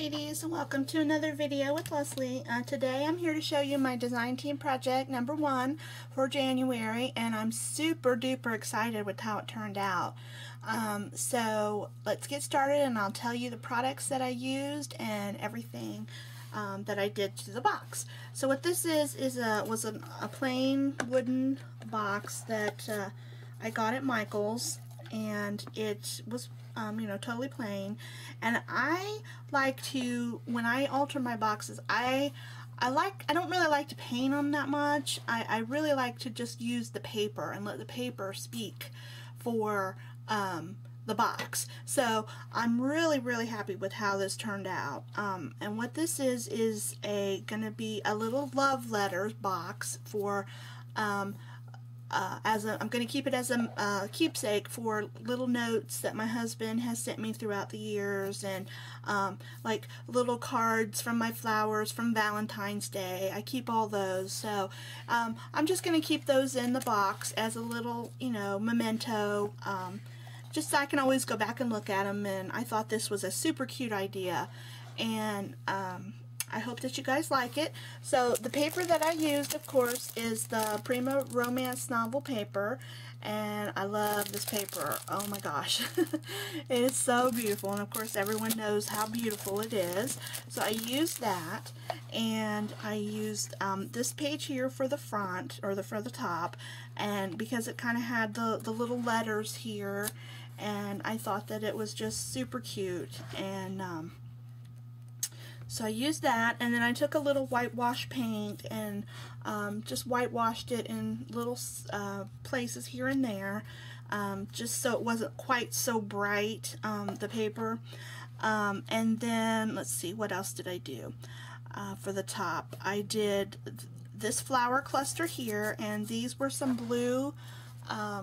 sweeties, and welcome to another video with Leslie. Today I'm here to show you my design team project number 1 for January, and I'm super duper excited with how it turned out. So let's get started, and I'll tell you the products that I used and everything that I did to the box. So what this was a plain wooden box that I got at Michael's, and it was totally plain. And I like to, when I alter my boxes, I don't really like to paint them that much. I really like to just use the paper and let the paper speak for the box. So I'm really happy with how this turned out. And what this is gonna be a little love letters box for I'm going to keep it as a keepsake for little notes that my husband has sent me throughout the years, and like little cards from my flowers from Valentine's Day. I keep all those, so I'm just going to keep those in the box as a little, memento, just so I can always go back and look at them. And I thought this was a super cute idea, and I hope that you guys like it. So the paper that I used, of course, is the Prima Romance novel paper, and I love this paper. Oh my gosh. It is so beautiful, and of course everyone knows how beautiful it is. So I used that, and I used this page here for the front, or for the top, and because it kind of had the little letters here, and I thought that it was just super cute. And so I used that, and then I took a little whitewash paint and just whitewashed it in little places here and there, just so it wasn't quite so bright, the paper. And then, let's see, what else did I do for the top? I did this flower cluster here, and these were some blue, let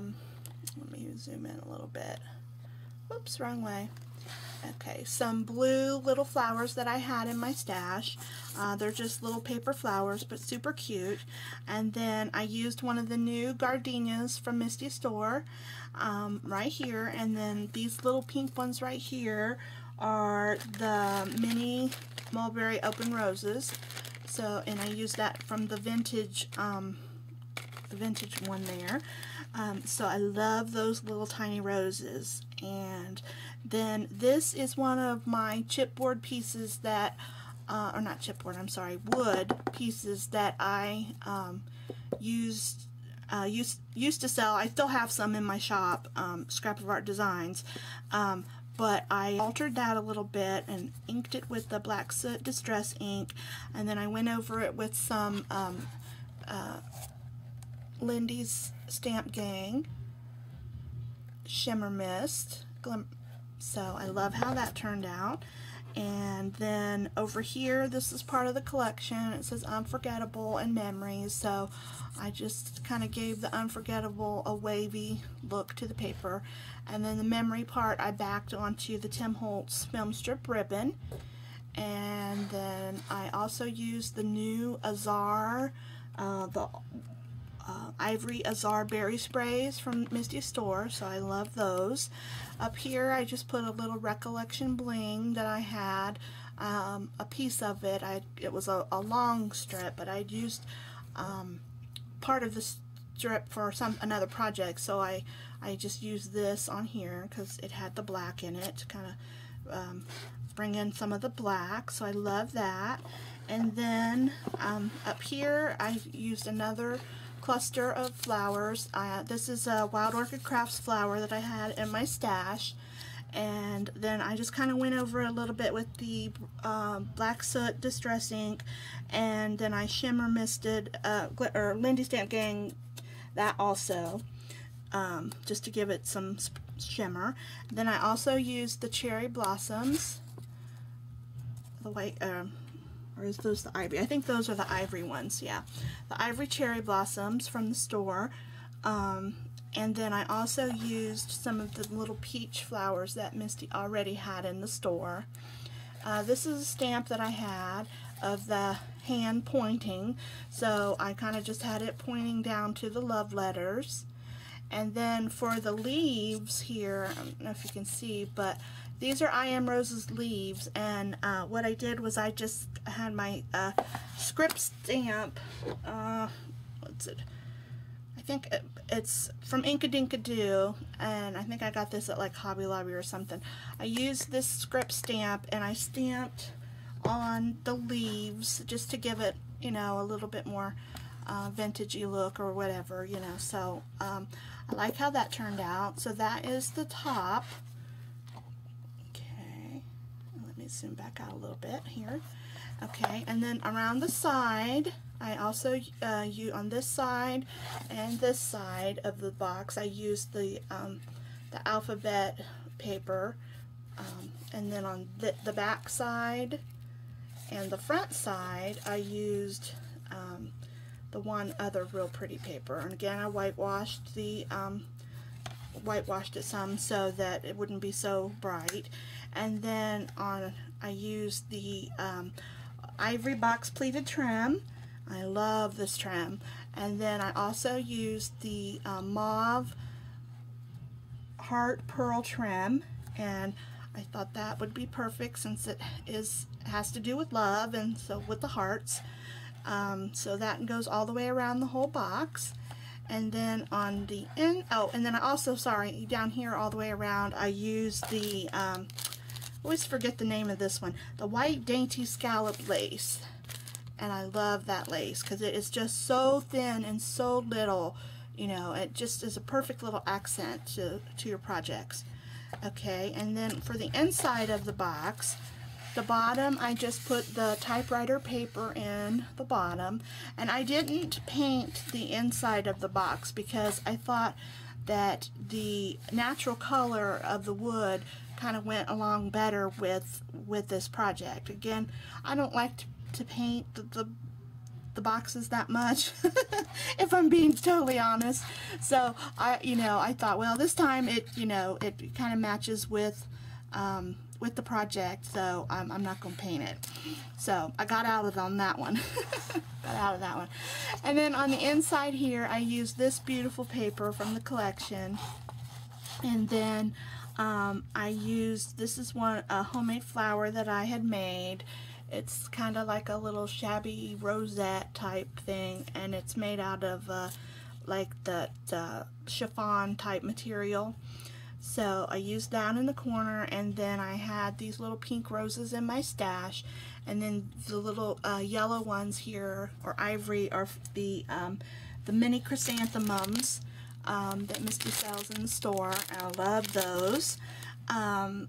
me zoom in a little bit. Whoops, wrong way. Okay, some blue little flowers that I had in my stash. They're just little paper flowers, but super cute. And then I used one of the new gardenias from Misty Store right here. And then these little pink ones right here are the mini mulberry open roses. So, and I used that from the vintage one there. So I love those little tiny roses. And then this is one of my chipboard pieces that, or not chipboard, I'm sorry, wood pieces that I used to sell. I still have some in my shop, Scrap of Art Designs, but I altered that a little bit and inked it with the Black Soot Distress ink, and then I went over it with some Lindy's Stamp Gang Shimmer Mist. So I love how that turned out. And then over here, this is part of the collection. It says Unforgettable and Memories. So I just kind of gave the Unforgettable a wavy look to the paper. And then the memory part I backed onto the Tim Holtz film strip ribbon. And then I also used the new Azar, Ivory Azar Berry Sprays from Misty Store, so I love those. Up here I just put a little Recollection Bling that I had, a piece of it. It was a long strip, but I'd used part of the strip for another project, so I just used this on here because it had the black in it to kind of bring in some of the black, so I love that. And then up here I used another cluster of flowers. This is a Wild Orchid Crafts flower that I had in my stash, and then I just kind of went over it a little bit with the Black Soot Distress ink, and then I shimmer misted or Lindy Stamp Gang that also, just to give it some shimmer. Then I also used the Cherry Blossoms, the white, or is those the ivory? I think those are the ivory ones, yeah. The Ivory Cherry Blossoms from the store. And then I also used some of the little peach flowers that Misty already had in the store. This is a stamp that I had of the hand pointing, so I kind of just had it pointing down to the love letters. And then for the leaves here, I don't know if you can see, but these are I Am Rose's leaves, and what I did was I just had my script stamp, what's it? I think it's from Inkadinkado, and I think I got this at like Hobby Lobby or something. I used this script stamp and I stamped on the leaves just to give it, you know, a little bit more vintagey look or whatever, you know. So I like how that turned out. So that is the top. Okay, let me zoom back out a little bit here. Okay, and then around the side, I also on this side and this side of the box, I used the alphabet paper, and then on the back side and the front side, I used the one other real pretty paper. And again, I whitewashed it some so that it wouldn't be so bright. And then I used the Ivory Box pleated trim. I love this trim. And then I also used the mauve heart pearl trim, and I thought that would be perfect since it has to do with love, and so with the hearts. So that goes all the way around the whole box. And then on the end, oh, and then I also, sorry, down here all the way around, I used the always forget the name of this one, the white dainty scallop lace. And I love that lace because it is just so thin and so little, you know, it just is a perfect little accent to your projects. Okay, and then for the inside of the box, the bottom, I just put the typewriter paper in the bottom, and I didn't paint the inside of the box because I thought that the natural color of the wood kind of went along better with this project. Again, I don't like to paint the boxes that much, if I'm being totally honest. So I thought, well, this time it kind of matches with the project, so I'm not going to paint it. So I got out of it on that one. Got out of that one. And then on the inside here, I used this beautiful paper from the collection, and then I used, this is a homemade flower that I had made. It's kind of like a little shabby rosette type thing, and it's made out of like the chiffon type material. So I used that in the corner, and then I had these little pink roses in my stash, and then the little yellow ones here, or ivory, are the mini chrysanthemums that Misty sells in the store. I love those. And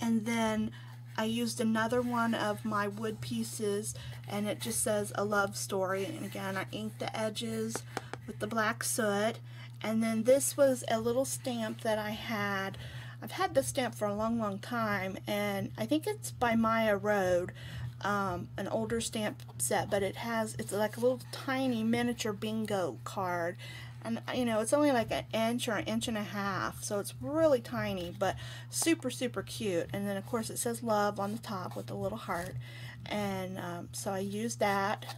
then I used another one of my wood pieces, and it just says a love story, and again I inked the edges with the black soot. And then this was a little stamp that I had. I've had this stamp for a long time, and I think it's by Maya Road, an older stamp set, but it's like a little tiny miniature bingo card. And it's only like an inch or an inch and a half, so it's really tiny, but super cute. And then of course it says love on the top with a little heart, and so I used that.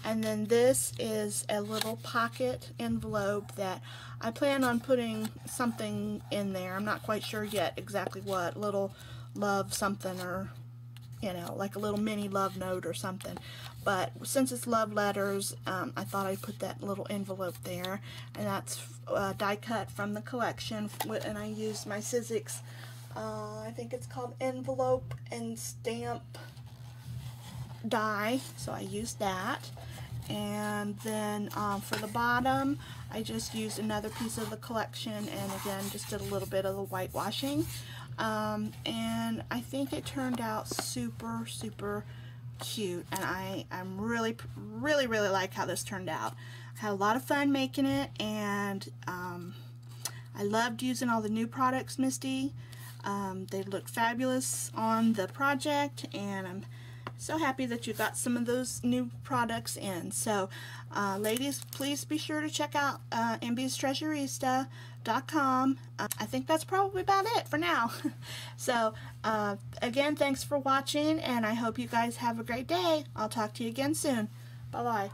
And then this is a little pocket envelope that I plan on putting something in there. I'm not quite sure yet exactly what, little love something, or like a little mini love note or something. But since it's love letters, I thought I'd put that little envelope there. And that's die cut from the collection, and I used my Sizzix, I think it's called envelope and stamp die, so I used that. And then for the bottom, I just used another piece of the collection, and again just did a little bit of the whitewashing, and I think it turned out super cute, and I'm really like how this turned out. I had a lot of fun making it, and I loved using all the new products, Misty. They look fabulous on the project, and I'm so happy that you got some of those new products in. So ladies, please be sure to check out MB'sTreasurista.com. I think that's probably about it for now. So again, thanks for watching, and I hope you guys have a great day. I'll talk to you again soon. Bye bye.